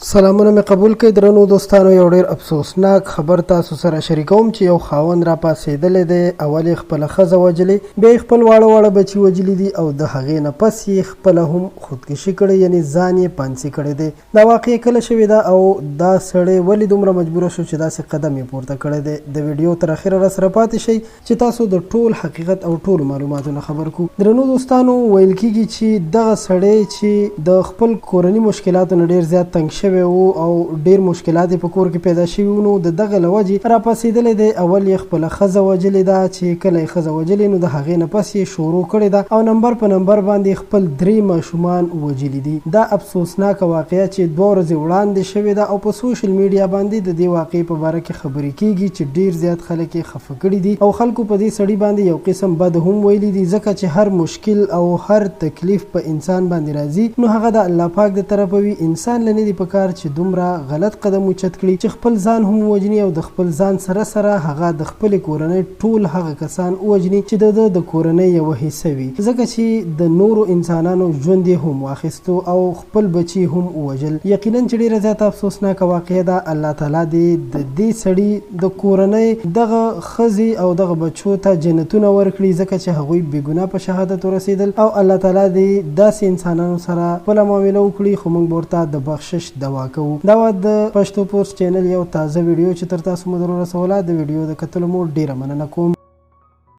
سلامونه مې قبول کړئ درنو دوستانو. یو ډیر افسوسناک خبر تاسو سره شریکوم چې یو خاوند را پاسېدلی دی. اول یې خپله ښځه وجلې، بیا یې خپل واړه بچي وجلي دي او د هغې نه پس یې خپله هم خودکشي کړې، یعنې ځان یې پانسي کړی دی. دا واقعه کله شوې ده او دا سړی ولې دومره مجبوره شو چې داسې قدم یې پورته کړی دی؟ د ویډیو تر اخره راسره پاتې شئ چې تاسو د ټول حقیقت او ټولو معلوماتو نه خبر کړو. درنو دوستانو، ویل کېږي چې دغه سړی چې د خپل کورني مشکلاتو نه ډېر زیات تنګ شوی او ډیر مشکلات په کور کې پیدا شوي وو، نو د دغه له وجې را پاسېدلی دی. اول یې خپله ښځه وجلې ده، چې کله یې ښځه وجلې نو د هغې نه پس یې شروع کړې ده او نمبر په نمبر باندې خپل 3 ماشومان وجلي دي. دا افسوسناکه واقعه چې 2 ورځې وړاندې شوې ده او په سوشل میډیا باندې د دې واقعې په باره کې خبرې کېږي چې ډیر زیات خلک یې خفه کړي دي او خلکو په دې سړي باندې یو قسم بد هم ویلي دي، ځکه چې هر مشکل او هر تکلیف په انسان باندې راځي نو هغه د الله پاک د طرفه وي. انسان له نه دي پکار چې دومره غلط قدم اوچت کړي چې خپل ځان هم ووجني او د خپل ځان سره سره هغه د خپلې کورنۍ ټول هغه کسان ووجني چې د کورنۍ یوه حصه وي، ځکه چې د نورو انسانانو ژوند یې هم واخیستو او خپل بچي هم ووجل. یقینا چې ډېره زیاته افسوسناکه واقعه ده. الله تعالی دې د دې سړي د کورنۍ دغه ښځې او دغه بچو ته جنتونه ورکړي، ځکه چې هغوی بې ګناه په شهادت ورسېدل او الله تعالی دې داسې انسانانو سره خپله معامله وکړي. خو موږ ورته د بخشش دعا کوو. دا د پښتو پوسټ چینل یو تازه ویډیو چې تر تاسو مو در ورسوله. د ویډیو د کتلو مو ډیره مننه کوم.